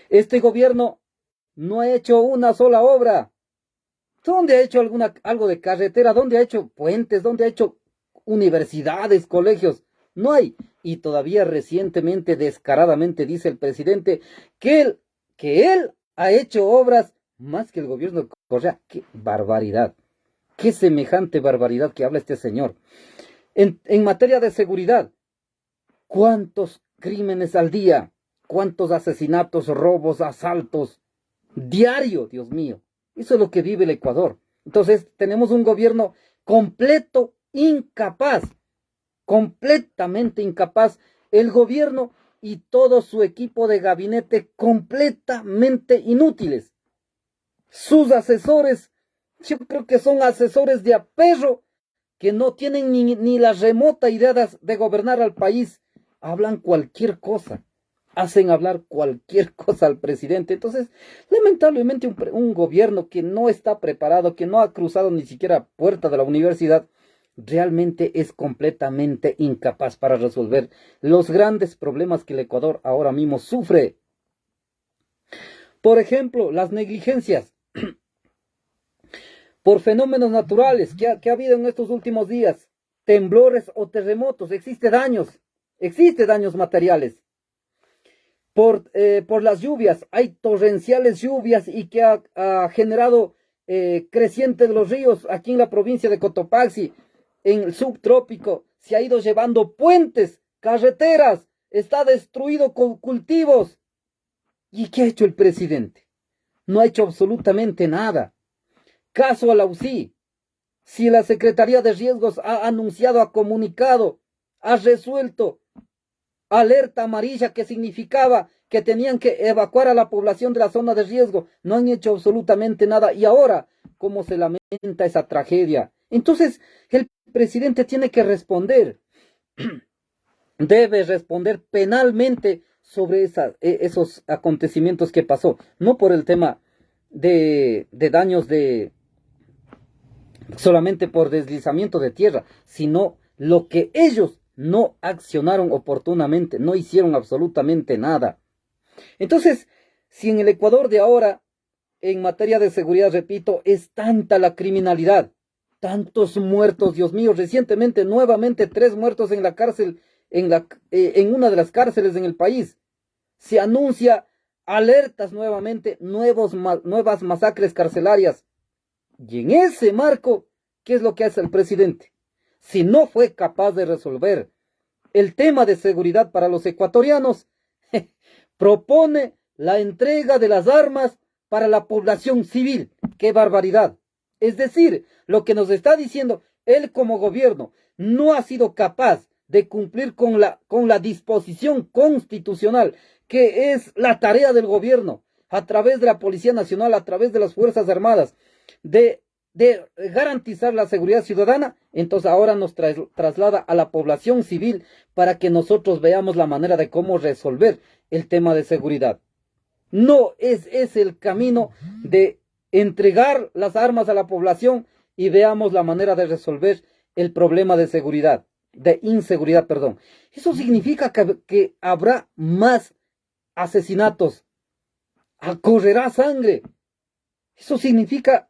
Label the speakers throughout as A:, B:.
A: Este gobierno no ha hecho una sola obra. ¿Dónde ha hecho algo de carretera? ¿Dónde ha hecho puentes? ¿Dónde ha hecho universidades, colegios? No hay. Y todavía recientemente, descaradamente, dice el presidente que él ha hecho obras más que el gobierno de Correa. ¡Qué barbaridad! ¡Qué semejante barbaridad que habla este señor! En materia de seguridad, ¿cuántos crímenes al día? ¿Cuántos asesinatos, robos, asaltos? Diario, Dios mío. Eso es lo que vive el Ecuador. Entonces, tenemos un gobierno incapaz, completamente incapaz. El gobierno y todo su equipo de gabinete completamente inútiles. Sus asesores, yo creo que son asesores de aperro que no tienen ni la remota idea de gobernar al país. Hablan cualquier cosa, hacen hablar cualquier cosa al presidente. Entonces, lamentablemente un gobierno que no está preparado, que no ha cruzado ni siquiera puerta de la universidad, realmente es completamente incapaz para resolver los grandes problemas que el Ecuador ahora mismo sufre. Por ejemplo, las negligencias por fenómenos naturales que ha habido en estos últimos días, temblores o terremotos, existe daños materiales. Por las lluvias, hay torrenciales lluvias y que ha generado creciente de los ríos aquí en la provincia de Cotopaxi, en el subtrópico, se ha ido llevando puentes, carreteras, está destruido con cultivos. ¿Y qué ha hecho el presidente? No ha hecho absolutamente nada. Caso a la UCI, si la Secretaría de Riesgos ha anunciado, ha comunicado, ha resuelto alerta amarilla que significaba que tenían que evacuar a la población de la zona de riesgo, no han hecho absolutamente nada. Y ahora, ¿cómo se lamenta esa tragedia? Entonces, el presidente tiene que responder, debe responder penalmente sobre esos acontecimientos que pasó, no por el tema de daños solamente por deslizamiento de tierra, sino lo que ellos no accionaron oportunamente, no hicieron absolutamente nada. Entonces, si en el Ecuador de ahora, en materia de seguridad, repito, es tanta la criminalidad, tantos muertos, Dios mío, recientemente nuevamente 3 muertos en la cárcel, en una de las cárceles en el país, se anuncia alertas nuevamente, nuevas masacres carcelarias. Y en ese marco, ¿qué es lo que hace el presidente? Si no fue capaz de resolver el tema de seguridad para los ecuatorianos, propone la entrega de las armas para la población civil. ¡Qué barbaridad! Es decir, lo que nos está diciendo, él como gobierno no ha sido capaz de cumplir con la disposición constitucional, que es la tarea del gobierno, a través de la Policía Nacional, a través de las Fuerzas Armadas, de garantizar la seguridad ciudadana. Entonces ahora nos traslada a la población civil para que nosotros veamos la manera de cómo resolver el tema de seguridad. No es el camino de entregar las armas a la población y veamos la manera de resolver el problema de seguridad, de inseguridad, perdón. Eso significa que habrá más asesinatos, correrá sangre. Eso significa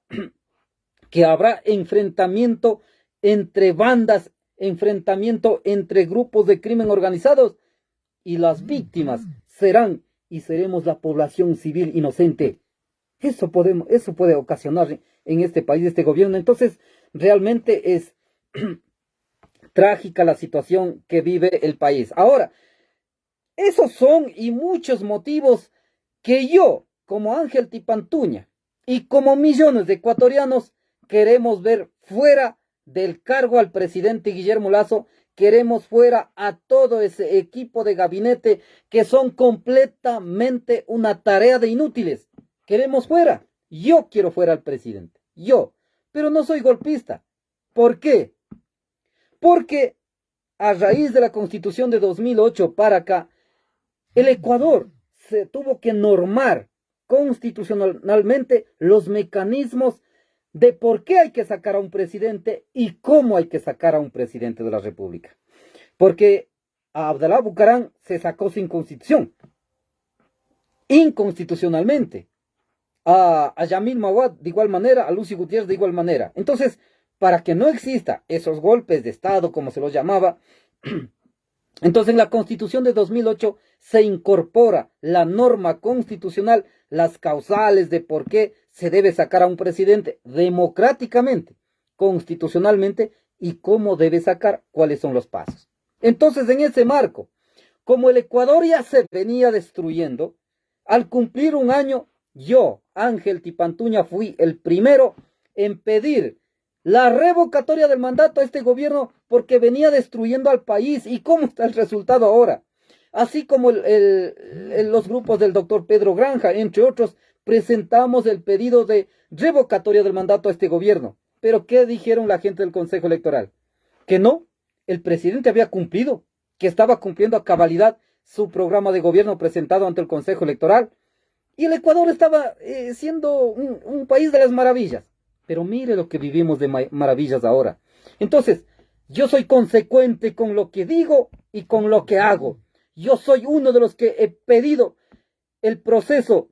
A: que habrá enfrentamiento entre bandas, enfrentamiento entre grupos de crimen organizados, y las víctimas seremos la población civil inocente. Eso puede ocasionar en este país, este gobierno. Entonces, realmente es trágica la situación que vive el país. Ahora, esos son y muchos motivos que yo, como Ángel Tipantuña, y como millones de ecuatorianos, queremos ver fuera del cargo al presidente Guillermo Lasso. Queremos fuera a todo ese equipo de gabinete que son completamente una tarea de inútiles. Queremos fuera. Yo quiero fuera al presidente. Yo. Pero no soy golpista. ¿Por qué? Porque a raíz de la Constitución de 2008 para acá, el Ecuador se tuvo que normar constitucionalmente los mecanismos de por qué hay que sacar a un presidente y cómo hay que sacar a un presidente de la República. Porque a Abdalá Bucaram se sacó sin constitución. inconstitucionalmente, a Yamil Mawad de igual manera, a Lucy Gutiérrez de igual manera. Entonces, para que no exista esos golpes de Estado, como se los llamaba, entonces en la Constitución de 2008 se incorpora la norma constitucional, las causales de por qué se debe sacar a un presidente democráticamente, constitucionalmente, y cómo debe sacar, cuáles son los pasos. Entonces, en ese marco, como el Ecuador ya se venía destruyendo, al cumplir un año, yo, Ángel Tipantuña, fui el primero en pedir la revocatoria del mandato a este gobierno porque venía destruyendo al país. ¿Y cómo está el resultado ahora? Así como los grupos del doctor Pedro Granja, entre otros, presentamos el pedido de revocatoria del mandato a este gobierno. ¿Pero qué dijeron la gente del Consejo Electoral? Que no, el presidente había cumplido, que estaba cumpliendo a cabalidad su programa de gobierno presentado ante el Consejo Electoral. Y el Ecuador estaba siendo un país de las maravillas. Pero mire lo que vivimos de maravillas ahora. Entonces, yo soy consecuente con lo que digo y con lo que hago. Yo soy uno de los que he pedido el proceso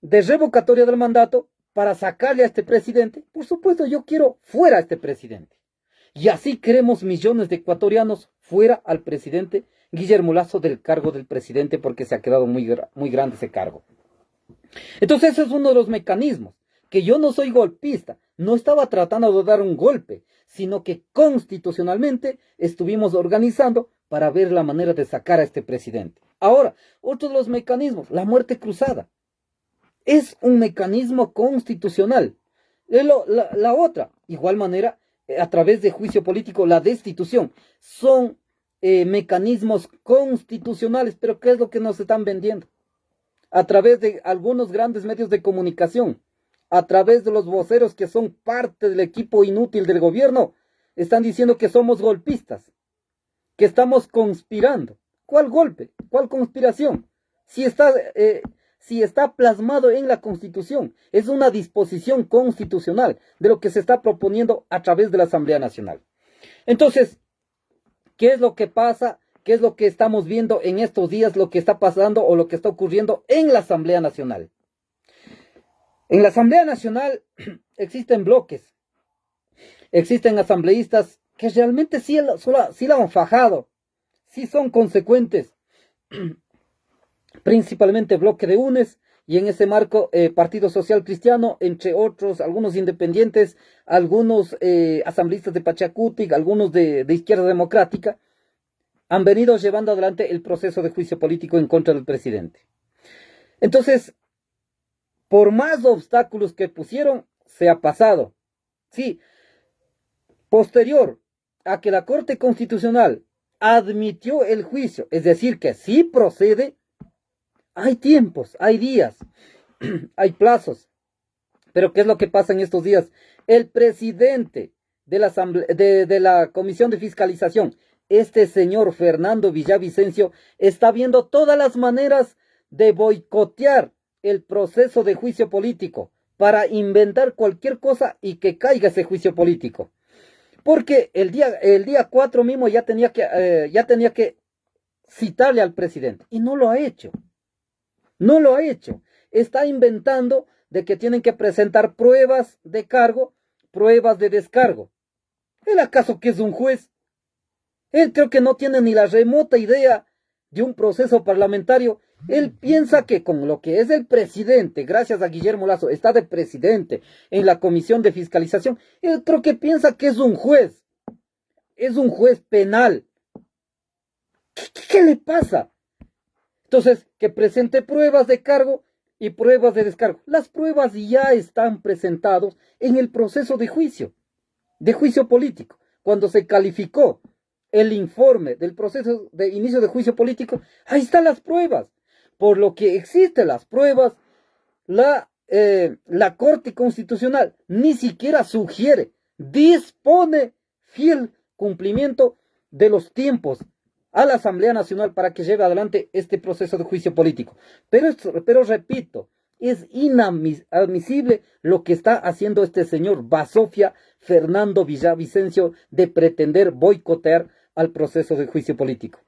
A: de revocatoria del mandato para sacarle a este presidente. Por supuesto, yo quiero fuera a este presidente. Y así queremos millones de ecuatorianos fuera al presidente Guillermo Lasso del cargo del presidente, porque se ha quedado muy grande ese cargo. Entonces, ese es uno de los mecanismos. Que yo no soy golpista, no estaba tratando de dar un golpe, sino que constitucionalmente estuvimos organizando para ver la manera de sacar a este presidente. Ahora, otro de los mecanismos, la muerte cruzada. Es un mecanismo constitucional. La otra, igual manera, a través de juicio político, la destitución. Son mecanismos constitucionales, pero ¿qué es lo que nos están vendiendo? A través de algunos grandes medios de comunicación, a través de los voceros que son parte del equipo inútil del gobierno, están diciendo que somos golpistas, que estamos conspirando. ¿Cuál golpe? ¿Cuál conspiración? Si está plasmado en la Constitución, es una disposición constitucional de lo que se está proponiendo a través de la Asamblea Nacional. Entonces, ¿qué es lo que pasa? ¿Qué es lo que estamos viendo en estos días, lo que está pasando o lo que está ocurriendo en la Asamblea Nacional? En la Asamblea Nacional existen bloques, existen asambleístas que realmente sí la han fajado, sí son consecuentes, principalmente bloque de UNES, y en ese marco Partido Social Cristiano, entre otros, algunos independientes, algunos asambleístas de Pachacuti, algunos de Izquierda Democrática, han venido llevando adelante el proceso de juicio político en contra del presidente. Entonces, por más obstáculos que pusieron, se ha pasado. Sí, posterior a que la Corte Constitucional admitió el juicio, es decir, que sí procede, hay tiempos, hay días, hay plazos. Pero ¿qué es lo que pasa en estos días? El presidente de la Comisión de Fiscalización, este señor Fernando Villavicencio, está viendo todas las maneras de boicotear el proceso de juicio político para inventar cualquier cosa y que caiga ese juicio político. Porque el día 4 mismo ya tenía que citarle al presidente y no lo ha hecho. No lo ha hecho. Está inventando de que tienen que presentar pruebas de cargo, pruebas de descargo. ¿Él acaso que es un juez? Él creo que no tiene ni la remota idea de un proceso parlamentario. Él piensa que con lo que es el presidente, gracias a Guillermo Lasso, está de presidente en la Comisión de Fiscalización. Él creo que piensa que es un juez penal. ¿Qué le pasa? Entonces, que presente pruebas de cargo y pruebas de descargo. Las pruebas ya están presentadas en el proceso de juicio político. Cuando se calificó el informe del proceso de inicio de juicio político, ahí están las pruebas. Por lo que existen las pruebas, la Corte Constitucional ni siquiera sugiere, dispone fiel cumplimiento de los tiempos a la Asamblea Nacional para que lleve adelante este proceso de juicio político. Pero repito, es inadmisible lo que está haciendo este señor Basofia Fernando Villavicencio de pretender boicotear al proceso de juicio político.